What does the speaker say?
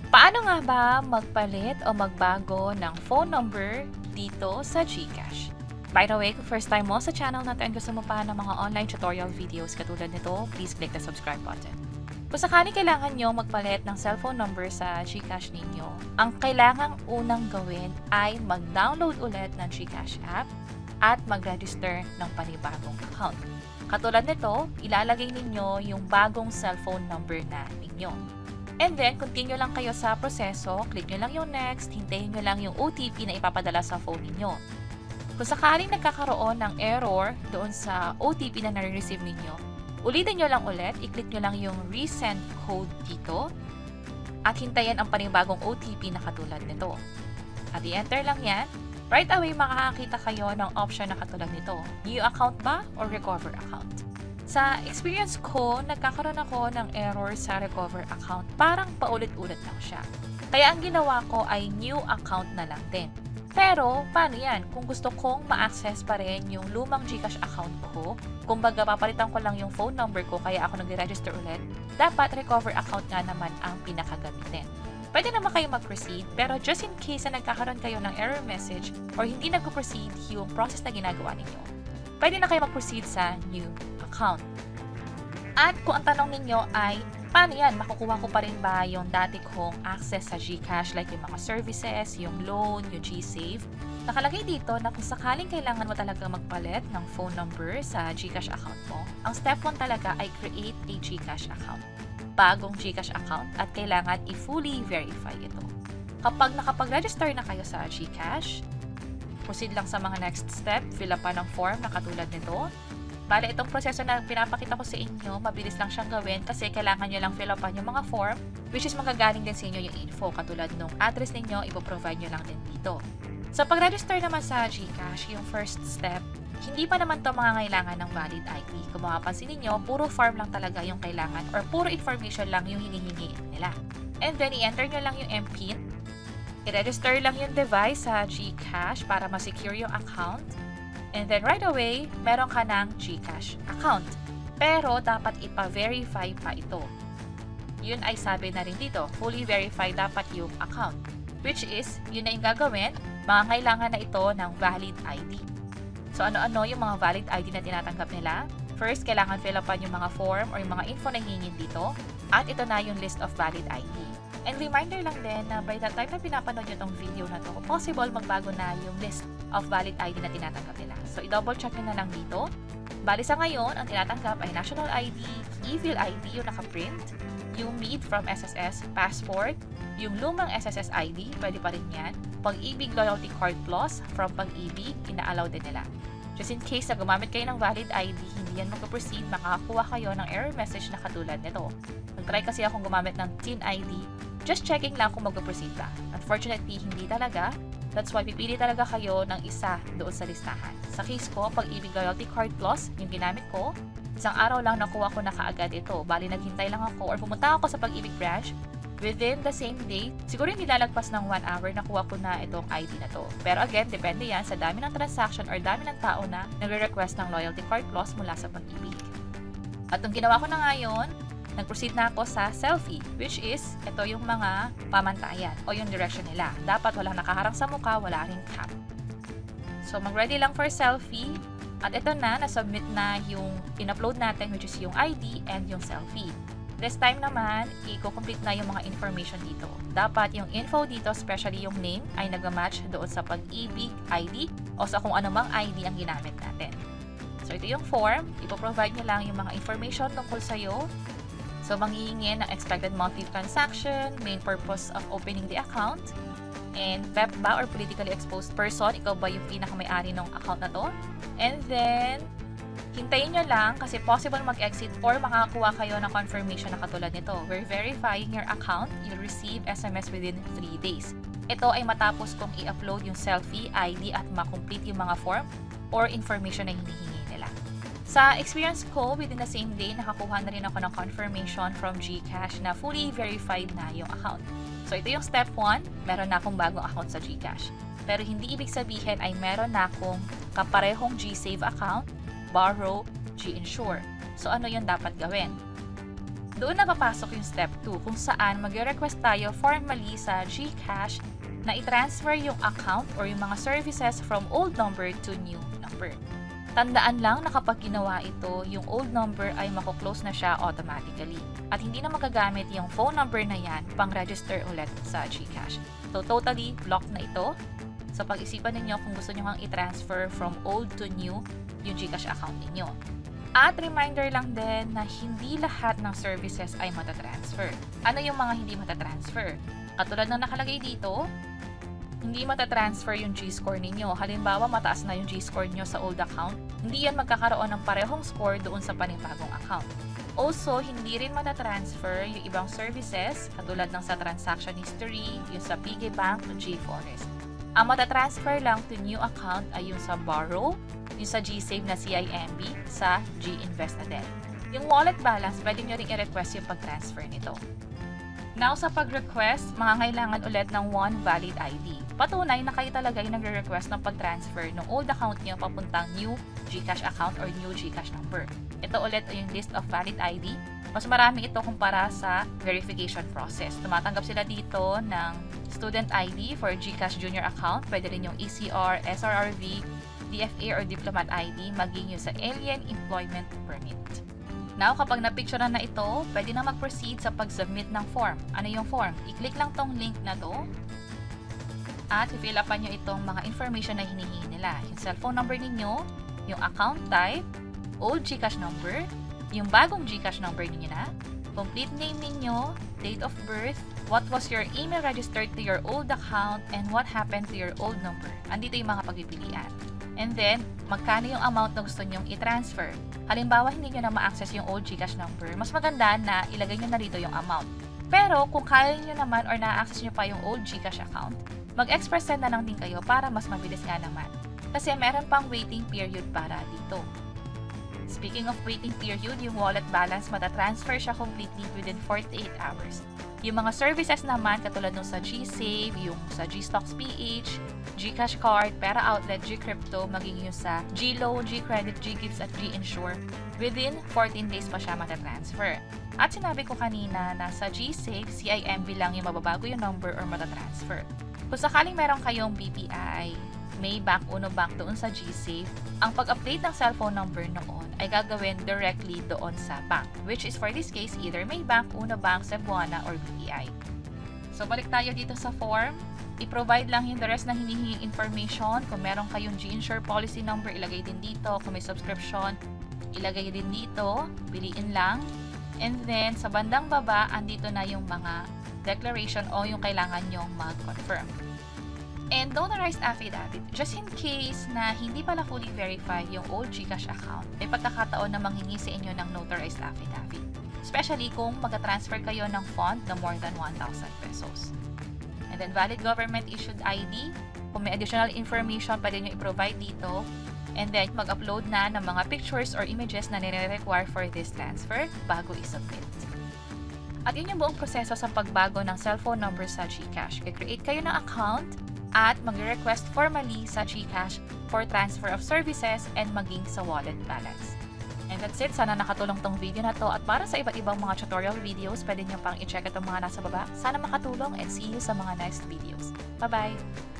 Paano nga ba magpalit o magbago ng phone number dito sa GCash? By the way, kung first time mo sa channel natin, gusto mo pa ng mga online tutorial videos katulad nito, please click the subscribe button. Kung sakaling kailangan nyo magpalit ng cellphone number sa GCash ninyo, ang kailangang unang gawin ay mag-download ulit ng GCash app at mag-register ng panibagong account. Katulad nito, ilalagay ninyo yung bagong cellphone number na ninyo. And then, continue lang kayo sa proseso, click nyo lang yung next, hintayin nyo lang yung OTP na ipapadala sa phone ninyo. Kung sakaling nagkakaroon ng error doon sa OTP na nare-receive ninyo, ulitin nyo lang ulit, i-click nyo lang yung resend code dito at hintayin ang panibagong OTP na katulad nito. At i-enter lang yan, right away makakakita kayo ng option na katulad nito, new account ba or recover account. Sa experience ko, nagkakaroon ako ng error sa recover account. Parang paulit-ulit lang siya. Kaya ang ginawa ko ay new account na lang din. Pero, paano yan? Kung gusto kong ma-access pa rin yung lumang GCash account ko, kumbaga papalitan ko lang yung phone number ko kaya ako nag-register ulit, dapat recover account nga naman ang pinakagamitin. Pwede naman kayo mag-proceed, pero just in case na nagkakaroon kayo ng error message or hindi nag-proceed yung process na ginagawa ninyo, pwede na kayo mag-proceed sa new account. At kung ang tanong ninyo ay, paano yan? Makukuha ko pa rin ba yung dati kong access sa GCash like yung mga services, yung loan, yung GSave? Nakalagay dito na kung sakaling kailangan mo talaga magpalit ng phone number sa GCash account mo, ang step 1 talaga ay create a GCash account. Bagong GCash account at kailangan i-fully verify ito. Kapag nakapag-register na kayo sa GCash, proceed lang sa mga next step, fill up pa ng form na katulad nito. Bale, itong proseso na pinapakita ko sa inyo, mabilis lang siyang gawin kasi kailangan nyo lang fill upan yung mga form which is magagaling din sa inyo yung info. Katulad nung address ninyo, ipoprovide nyo lang din dito. So, pag-register naman sa GCash, yung first step, hindi pa naman to mga kailangan ng valid ID. Kung makapansin ninyo, puro form lang talaga yung kailangan or puro information lang yung hinihingi nila. And then, i-enter nyo lang yung MPIN. I-register lang yung device sa GCash para ma-secure yung account. And then right away, meron ka ng GCash account. Pero dapat ipa-verify pa ito. Yun ay sabi na rin dito, fully verify dapat yung account. Which is, yun na yung gagawin, kailangan na ito ng valid ID. So ano-ano yung mga valid ID na tinatanggap nila? First, kailangan fill upan yung mga form or yung mga info na hingin dito. At ito na yung list of valid ID. And reminder lang din na by the time na pinapanood nyo itong video na to, possible magbago na yung list of valid ID na tinatanggap nila. So, i-double check nyo na lang dito. Bali sa ngayon, ang tinatanggap ay national ID, e-Fil ID yung nakaprint, yung MID from SSS, passport, yung lumang SSS ID, pwede pa rin yan, Pag-ibig Loyalty Card Plus from Pag-ibig, ina-allow din nila. Just in case na gumamit kayo ng valid ID, hindi yan mag-proceed, makakakuha kayo ng error message na katulad nito. Nag-try kasi akong gumamit ng TIN ID, just checking lang kung mag-proceed ba. Unfortunately, hindi talaga. That's why pipili talaga kayo ng isa doon sa listahan. Sa case ko, Pag-ibig Loyalty Card Plus, yung ginamit ko, isang araw lang nakuha ko na kaagad ito. Bali, naghintay lang ako or pumunta ako sa Pag-ibig branch. Within the same day, siguro hindi lalagpas ng 1 hour, nakuha ko na itong ID na to. Pero again, depende yan sa dami ng transaction or dami ng tao na nagre-request ng Loyalty Card Plus mula sa Pag-ibig. At nung ginawa ko na ngayon, nag-proceed na ako sa selfie, which is, ito yung mga pamantayan o yung direction nila. Dapat walang nakaharang sa mukha, wala ring cap. So, mag-ready lang for selfie. At ito na, na-submit na yung in-upload natin, which is yung ID and yung selfie. This time naman, i-complete na yung mga information dito. Dapat yung info dito, especially yung name, ay nag-match doon sa Pag-ibig ID o sa kung anumang ID ang ginamit natin. So, ito yung form. Ipoprovide nyo lang yung mga information tungkol sa'yo. So, manghihingi ng expected monthly transaction, main purpose of opening the account, and PEP ba or politically exposed person, ikaw ba yung pinaka-may-ari ng account na to? And then, hintayin nyo lang kasi possible mag-exit or makakakuha kayo ng confirmation na katulad nito. We're verifying your account. You'll receive SMS within 3 days. Ito ay matapos kong i-upload yung selfie, ID at makomplete yung mga form or information na hinihingi nila. Sa experience ko, within the same day, nakakuha na rin ako ng confirmation from GCash na fully verified na yung account. So, ito yung step 1, meron na akong bagong account sa GCash. Pero hindi ibig sabihin ay meron na akong kaparehong GSave account, Borrow, G-Insure. So, ano yung dapat gawin? Doon na papasok yung step 2 kung saan mag-request tayo formally sa GCash na i-transfer yung account or yung mga services from old number to new number. Tandaan lang na kapag ginawa ito, yung old number ay mako-close na siya automatically. At hindi na magagamit yung phone number na yan pang-register ulit sa GCash. So totally blocked na ito. So pag-isipan ninyo kung gusto nyo kang i-transfer from old to new yung GCash account ninyo. At reminder lang din na hindi lahat ng services ay matatransfer. Ano yung mga hindi matatransfer? Katulad ng nakalagay dito, hindi matatransfer yung G-score ninyo. Halimbawa, mataas na yung G-score nyo sa old account, hindi yan magkakaroon ng parehong score doon sa panibagong account. Also, hindi rin matatransfer yung ibang services, katulad ng sa transaction history, yung sa PiggyBank to GForest. Ang matatransfer lang to new account ay yung sa Borrow, yung sa GSave na CIMB, sa GInvest na din. Yung wallet balance, pwede nyo rin i-request yung pag-transfer nito. Now, sa pag-request, mangangailangan ulit ng one valid ID. Patunay na kayo talaga yung nagre-request ng pag-transfer ng old account nyo papuntang new GCash account or new GCash number. Ito ulit ay yung list of valid ID. Mas marami ito kumpara sa verification process. Tumatanggap sila dito ng student ID for GCash Junior account. Pwede rin yung ECR, SRRV, DFA or Diplomat ID, maging yung sa Alien Employment Permit. Now, kapag na-picturean na ito, pwede na mag-proceed sa pag-submit ng form. Ano yung form? I-click lang tong link na to at i-fill upan nyo itong mga information na hinihingi nila. Yung cellphone number ninyo, yung account type, old GCash number, yung bagong GCash number ninyo na, complete name ninyo, date of birth, what was your email registered to your old account, and what happened to your old number. Andito yung mga pagpipilian. And then, magkano yung amount na gusto nyong i-transfer. Halimbawa, hindi nyo na ma-access yung old GCash number, mas maganda na ilagay nyo na rito yung amount. Pero, kung kaya nyo naman or na-access nyo pa yung old GCash account, mag-express send na lang din kayo para mas mabilis nga naman. Kasi meron pang waiting period para dito. Speaking of waiting period, yung wallet balance matatransfer siya completely within 48 hours. Yung mga services naman, katulad nung sa GSave, yung sa GStocks PH, GCash Card, Pera Outlet, GCrypto, maging yung sa GLoan, GCredit, GGives at GInsure, within 14 days pa siya matatransfer. At sinabi ko kanina na sa GSave, CIMB lang yung mababago yung number or matatransfer. Kung sakaling meron kayong BPI, Maybank, Uno Bank doon sa GSave, ang pag-update ng cellphone number noon ay gagawin directly doon sa bank, which is for this case either Maybank, Uno Bank, Cebuana, or BPI. So balik tayo dito sa form. I-provide lang yung the rest na hinihingi information. Kung meron kayong GInsure policy number, ilagay din dito. Kung may subscription, ilagay din dito. Piliin lang. And then, sa bandang baba, andito na yung mga declaration o yung kailangan nyong mag-confirm. And notarized affidavit, just in case na hindi pala fully verified yung old GCash account, may pagkakataon na manghingi sa inyo ng notarized affidavit. Especially kung mag-transfer kayo ng fund na more than 1,000 pesos. And then valid government issued ID. Kung may additional information, pwede nyo i-provide dito. And then mag-upload na ng mga pictures or images na nire-require for this transfer bago i-submit. At yun yung buong proseso sa pagbago ng cellphone number sa GCash. Create kayo ng account at mag-request formally sa GCash for transfer of services and maging sa wallet balance. And that's it. Sana nakatulong tong video na to. At para sa iba't ibang mga tutorial videos, pwede nyo pang i-check itong mga nasa baba. Sana makatulong and see you sa mga next videos. Bye-bye!